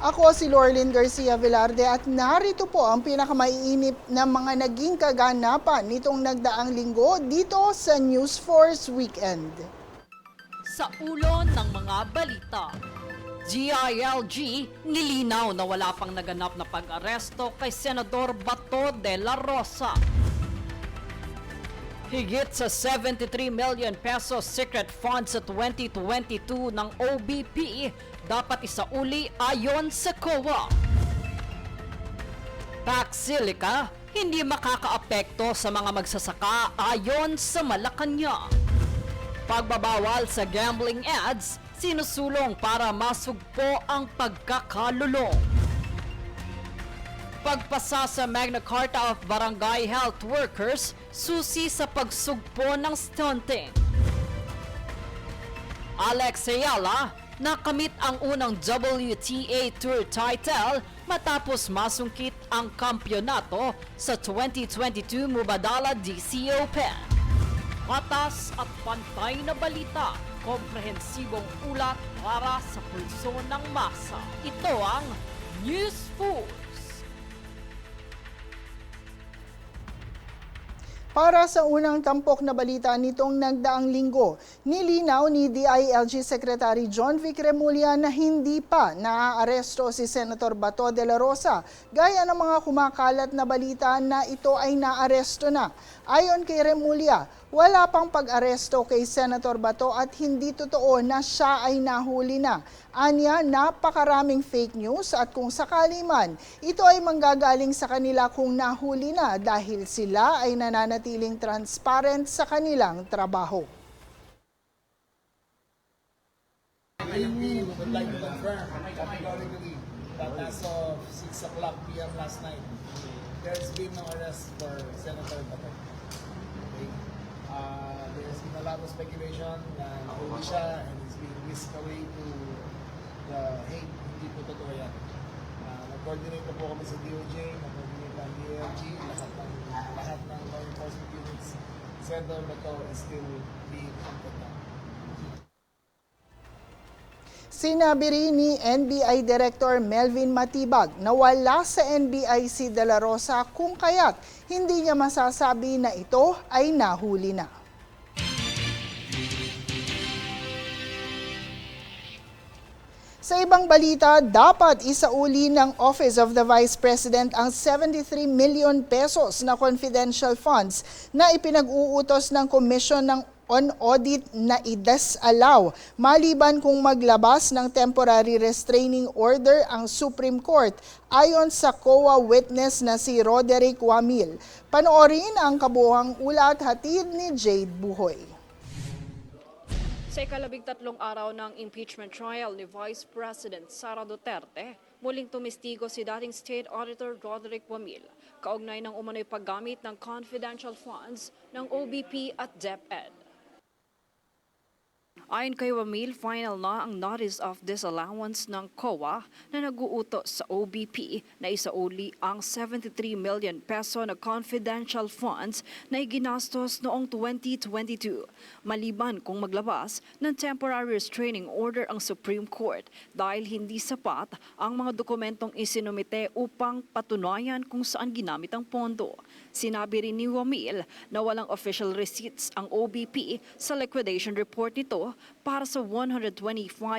Ako si Lorlyn Garcia Velarde at narito po ang pinakamaiinip na mga naging kaganapan nitong nagdaang linggo dito sa News Force Weekend. Sa ulo ng mga balita, GILG nilinaw na wala pang naganap na pag-aresto kay Senador Bato de la Rosa. Higit sa 73 million pesos secret funds sa 2022 ng OBP dapat isauli ayon sa COA. Pac Silica hindi makakaapekto sa mga magsasaka ayon sa Malacanang. Pagbabawal sa gambling ads, sinusulong para masugpo ang pagkakalulong. Pagpasa sa Magna Carta of Barangay Health Workers, susi sa pagsugpo ng stunting. Alex Ayala, nakamit ang unang WTA Tour title matapos masungkit ang kampyonato sa 2022 Mubadala DC Open. Patas at pantay na balita, komprehensibong ulat para sa pulso ng masa. Ito ang News Force. Para sa unang tampok na balita nitong nagdaang linggo, nilinaw ni DILG Secretary John Vic Remulla na hindi pa naaaresto si Senator Bato de la Rosa, gaya ng mga kumakalat na balita na ito ay naaresto na. Ayon kay Remulla, wala pang pag-aresto kay Senator Bato at hindi totoo na siya ay nahuli na. Anya, napakaraming fake news at kung sakali man, ito ay manggagaling sa kanila kung nahuli na dahil sila ay nananatiling transparent sa kanilang trabaho. We would like to confirm categorically that as of 6 o'clock p.m. last night, there's been no arrest for Senator Bato. Okay? There's been a lot of speculation na nahuli siya and it's being whisked away to the Hague. Hindi po totoo yan. Nag-coordinate na po kami sa DOJ, nag-coordinate ang DILG, lahat ng law enforcement units. Senator Bato is still being hunted down. Sinabi rin ni NBI Director Melvin Matibag na wala sa NBI si De La Rosa kung kaya't hindi niya masasabi na ito ay nahuli na. Sa ibang balita, dapat isauli ng Office of the Vice President ang 73 million pesos na confidential funds na ipinag-uutos ng Commission on Audit na i-disallow maliban kung maglabas ng temporary restraining order ang Supreme Court ayon sa COA witness na si Roderick Wamil. Panoorin ang kabuuang ulat hatid ni Jade Buhoy. Sa ikalabing-tatlong araw ng impeachment trial ni Vice President Sara Duterte, muling tumistigo si dating State Auditor Roderick Wamil, kaugnay ng umano'y paggamit ng confidential funds ng OBP at DepEd. Ayon kay Wamil, final na ang notice of disallowance ng COA na nag-uutos sa OBP na isauli ang 73 million peso na confidential funds na iginastos noong 2022. Maliban kung maglabas ng temporary restraining order ang Supreme Court dahil hindi sapat ang mga dokumentong isinumite upang patunayan kung saan ginamit ang pondo. Sinabi rin ni Wamil na walang official receipts ang OBP sa liquidation report nito para sa 125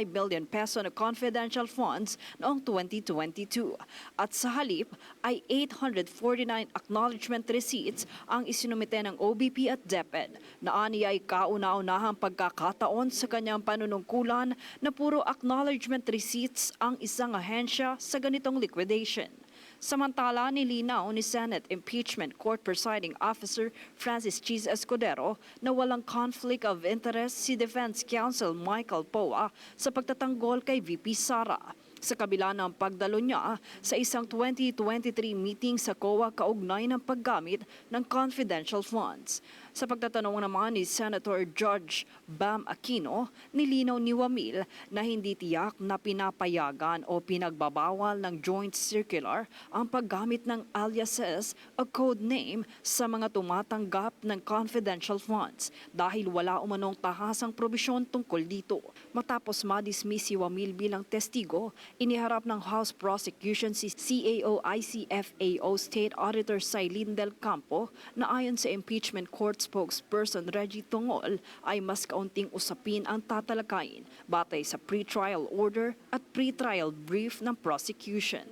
billion peso na confidential funds noong 2022. At sa halip ay 849 acknowledgement receipts ang isinumite ng OBP at DepEd na aniya ay kauna-unahang pagkakataon sa kanyang panunungkulan na puro acknowledgement receipts ang isang ahensya sa ganitong liquidation. Samantala, nilinaw ni Senate Impeachment Court Presiding Officer Francis Cheese Escudero na walang conflict of interest si Defense Counsel Michael Poa sa pagtatanggol kay VP Sara. Sa kabila ng pagdalo niya sa isang 2023 meeting sa COA kaugnay ng paggamit ng confidential funds. Sa pagtatanong naman ni Senator Judge Bam Aquino, nilinaw ni Wamil na hindi tiyak na pinapayagan o pinagbabawal ng joint circular ang paggamit ng aliases o code name sa mga tumatanggap ng confidential funds dahil wala umanong tahasang probisyon tungkol dito. Matapos madismiss si Wamil bilang testigo, Iniharap ng House Prosecution si CAO-ICFAO State Auditor Sailin Del Campo na ayon sa impeachment court spokesperson Reggie Tongol ay mas kaunting usapin ang tatalakayin batay sa pre-trial order at pre-trial brief ng prosecution.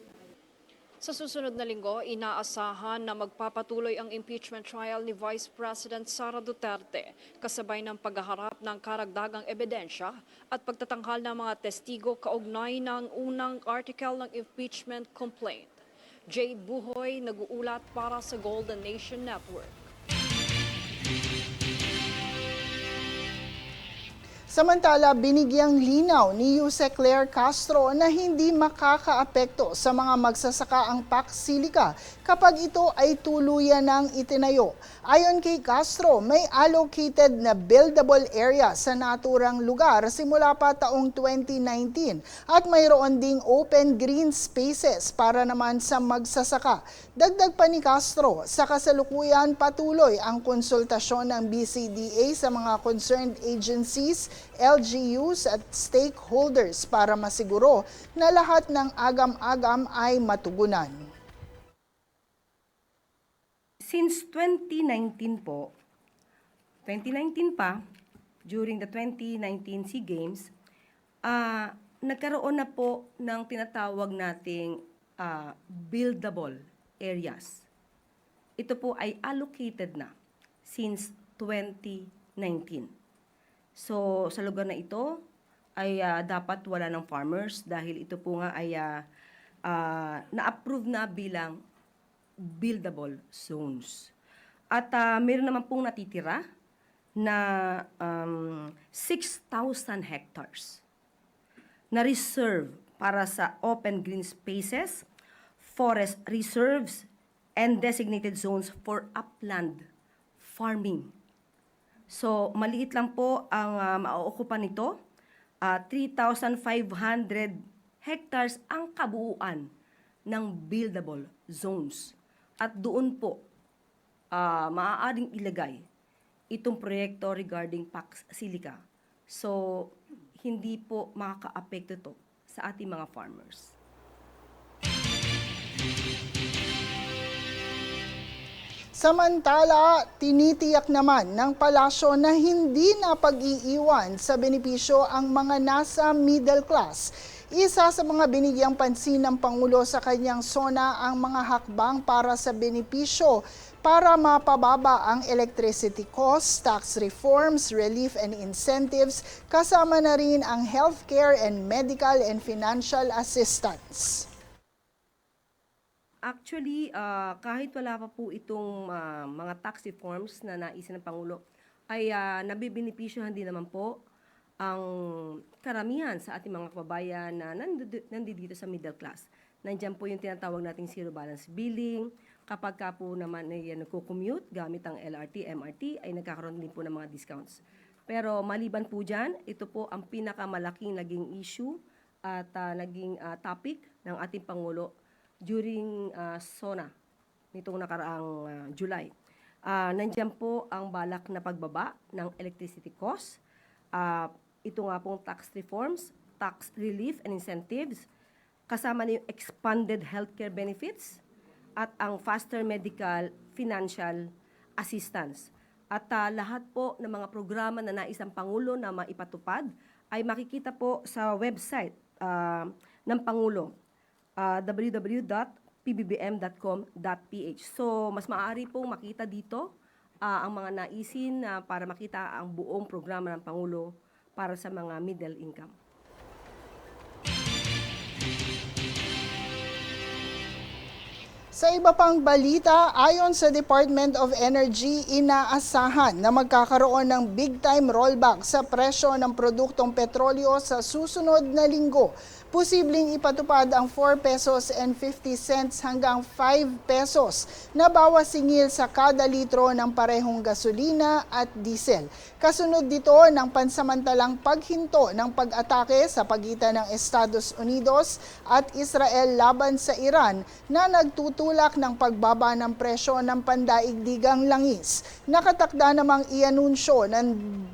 Sa susunod na linggo, inaasahan na magpapatuloy ang impeachment trial ni Vice President Sara Duterte kasabay ng paghaharap ng karagdagang ebidensya at pagtatanghal ng mga testigo kaugnay ng unang article ng impeachment complaint. Jade Buhoy, nag-uulat para sa Golden Nation Network. Samantala, binigyang linaw ni Yusek Claire Castro na hindi makakaapekto sa mga magsasaka ang PAC Silica kapag ito ay tuluyan ng itinayo. Ayon kay Castro, may allocated na buildable area sa naturang lugar simula pa taong 2019 at mayroon ding open green spaces para naman sa magsasaka. Dagdag pa ni Castro, sa kasalukuyan patuloy ang konsultasyon ng BCDA sa mga concerned agencies, LGUs at stakeholders para masiguro na lahat ng agam-agam ay matugunan. Since 2019 po, 2019 pa, during the 2019 SEA Games, nagkaroon na po ng tinatawag nating buildable areas. Ito po ay allocated na since 2019. So, sa lugar na ito ay dapat wala ng farmers dahil ito po nga ay na-approve na bilang buildable zones. At meron naman pong natitira na 6,000 hectares na reserve para sa open green spaces, forest reserves, and designated zones for upland farming. So, maliit lang po ang mauukupan nito. 3,500 hectares ang kabuuan ng buildable zones. At doon po, maaaring ilagay itong proyekto regarding PAC Silica. So, hindi po makaka-apekto ito sa ating mga farmers. Samantala, tinitiyak naman ng palasyo na hindi na pag-iiwan sa benepisyo ang mga nasa middle class. Isa sa mga binigyang pansin ng Pangulo sa kanyang SONA ang mga hakbang para sa benepisyo para mapababa ang electricity costs, tax reforms, relief and incentives, kasama na rin ang healthcare and medical and financial assistance. Actually, kahit wala pa po itong mga tax reforms na naisin ng Pangulo, ay nabibinipisyohan din naman po ang karamihan sa ating mga kababayan na nandito sa middle class. Nandiyan po yung tinatawag nating zero balance billing. Kapag ka po naman ay nagko-commute gamit ang LRT, MRT, ay nagkakaroon din po ng mga discounts. Pero maliban po dyan, ito po ang pinakamalaking naging issue at naging topic ng ating Pangulo during SONA nitong nakaraang July. Nandiyan po ang balak na pagbaba ng electricity costs. Ito nga pong tax reforms, tax relief and incentives, kasama na yung expanded healthcare benefits at ang faster medical financial assistance. At lahat po ng mga programa na nais ng Pangulo na maipatupad ay makikita po sa website ng Pangulo, www.pbbm.com.ph. So, mas maaari pong makita dito ang mga naisin para makita ang buong programa ng Pangulo para sa mga middle income. Sa iba pang balita, ayon sa Department of Energy, inaasahan na magkakaroon ng big-time rollback sa presyo ng produktong petrolyo sa susunod na linggo. Posibleng ipatupad ang 4 pesos and 50 cents hanggang 5 pesos na bawas singil sa kada litro ng parehong gasolina at diesel. Kasunod dito ng pansamantalang paghinto ng pag-atake sa pagitan ng Estados Unidos at Israel laban sa Iran na nagtutulak ng pagbaba ng presyo ng pandaigdigang langis. Nakatakda namang ianunsyo ng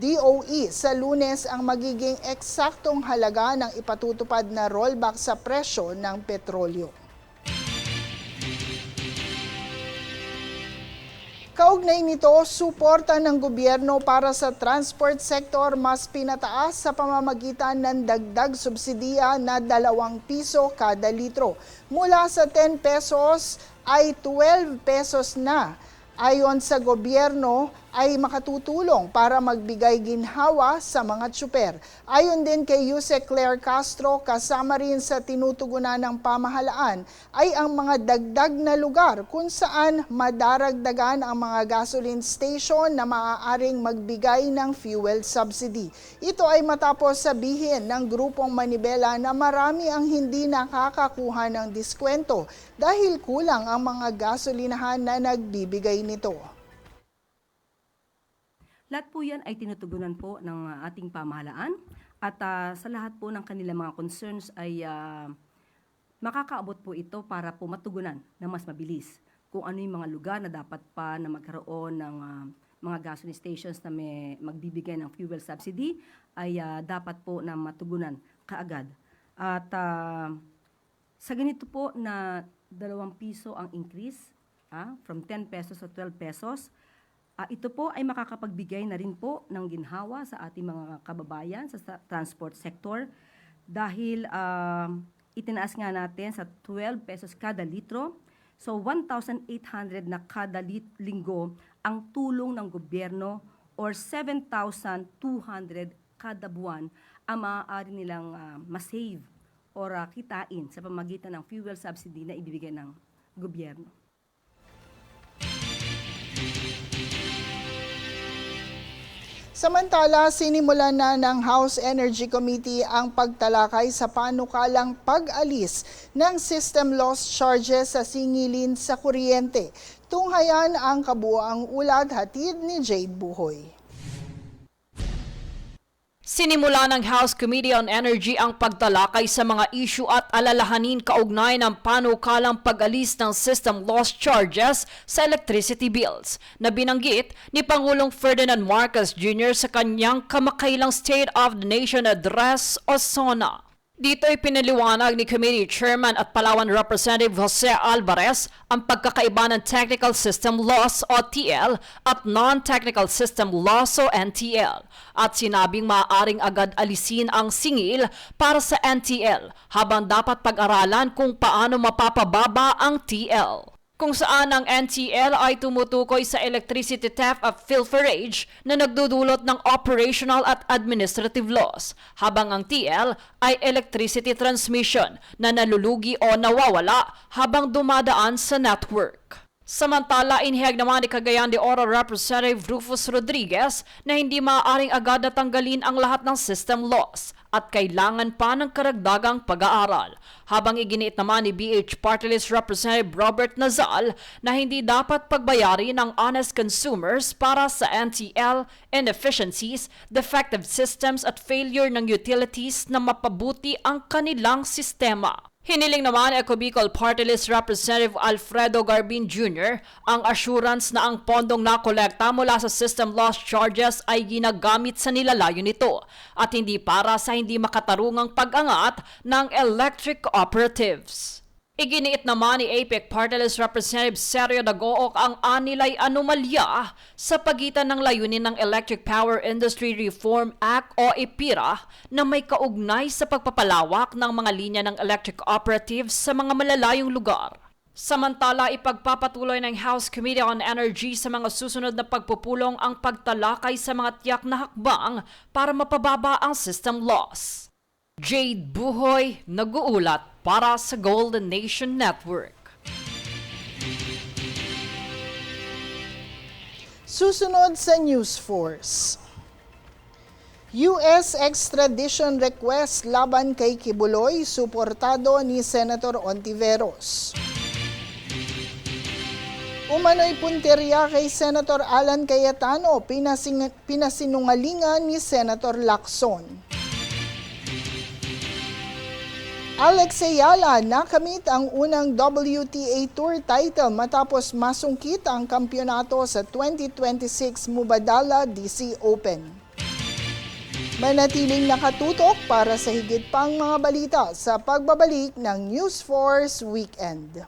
DOE sa Lunes ang magiging eksaktong halaga ng ipatutupad na na rollback sa presyo ng petrolyo. Kaugnay nito, suporta ng gobyerno para sa transport sector mas pinataas sa pamamagitan ng dagdag subsidiya na 2 piso kada litro. Mula sa 10 pesos ay 12 pesos na. Ayon sa gobyerno ay makatutulong para magbigay ginhawa sa mga tsuper. Ayon din kay Yusek Claire Castro, kasama rin sa tinutugunan ng pamahalaan ay ang mga dagdag na lugar kung saan madaragdagan ang mga gasoline station na maaaring magbigay ng fuel subsidy. Ito ay matapos sabihin ng grupong Manibela na marami ang hindi nakakakuha ng diskwento dahil kulang ang mga gasolinahan na nagbibigay nito. Lahat po yan ay tinutugunan po ng ating pamahalaan at sa lahat po ng kanilang mga concerns ay makakaabot po ito para po matugunan ng mas mabilis kung ano yung mga lugar na dapat pa na magkaroon ng mga gasoline stations na may magbibigay ng fuel subsidy ay dapat po na matugunan kaagad. At sa ganito po na 2 piso ang increase from 10 pesos to 12 pesos, ito po ay makakapagbigay na rin po ng ginhawa sa ating mga kababayan sa transport sector dahil itinaas nga natin sa 12 pesos kada litro. So 1,800 na kada linggo ang tulong ng gobyerno or 7,200 kada buwan ang maaari nilang masave or kitain sa pamagitan ng fuel subsidy na ibibigay ng gobyerno. Samantala, sinimulan na ng House Energy Committee ang pagtalakay sa panukalang pag-alis ng system loss charges sa singilin sa kuryente. Tunghayan ang kabuuang ulat, hatid ni Jade Buhoy. Sinimula ng House Committee on Energy ang pagtalakay sa mga issue at alalahanin kaugnay ng panukalang pag-alis ng system loss charges sa electricity bills na binanggit ni Pangulong Ferdinand Marcos Jr. sa kanyang kamakailang State of the Nation Address o SONA. Dito ay pinaliwanag ni Committee Chairman at Palawan Representative Jose Alvarez ang pagkakaiba ng Technical System Loss o TL at Non-Technical System Loss o NTL at sinabing maaaring agad alisin ang singil para sa NTL habang dapat pag-aralan kung paano mapapababa ang TL. Kung saan ang NTL ay tumutukoy sa electricity theft at pilferage na nagdudulot ng operational at administrative loss, habang ang TL ay electricity transmission na nalulugi o nawawala habang dumadaan sa network. Samantala, inihayag naman ni Cagayan de Oro Representative Rufus Rodriguez na hindi maaaring agad natanggalin ang lahat ng system loss at kailangan pa ng karagdagang pag-aaral. Habang iginiit naman ni BH Party List Representative Robert Nazal na hindi dapat pagbayari ng honest consumers para sa NTL inefficiencies, defective systems at failure ng utilities na mapabuti ang kanilang sistema. Hiniling naman ni Bicol Party List Representative Alfredo Garbin Jr. ang assurance na ang pondong nakolekta mula sa system loss charges ay ginagamit sa nilalayo nito at hindi para sa hindi makatarungang pag-angat ng electric operatives. Iginiit naman ni APEC Party List Representative Sergio Dagook ang anilay anomalya sa pagitan ng layunin ng Electric Power Industry Reform Act o EPIRA na may kaugnay sa pagpapalawak ng mga linya ng electric operatives sa mga malalayong lugar. Samantala, ipagpapatuloy ng House Committee on Energy sa mga susunod na pagpupulong ang pagtalakay sa mga tiyak na hakbang para mapababa ang system loss. Jade Buhoy, nag-uulat para sa Golden Nation Network. Susunod sa News Force. U.S. extradition request laban kay Kibuloy, suportado ni Senator Ontiveros. Umano'y punteriya kay Senator Alan Cayetano, pinasinungalingan ni Senator Lacson. Alex Ayala nakamit ang unang WTA Tour title matapos masungkit ang kampyonato sa 2026 Mubadala DC Open. Manatiling nakatutok para sa higit pang mga balita sa pagbabalik ng News Force Weekend.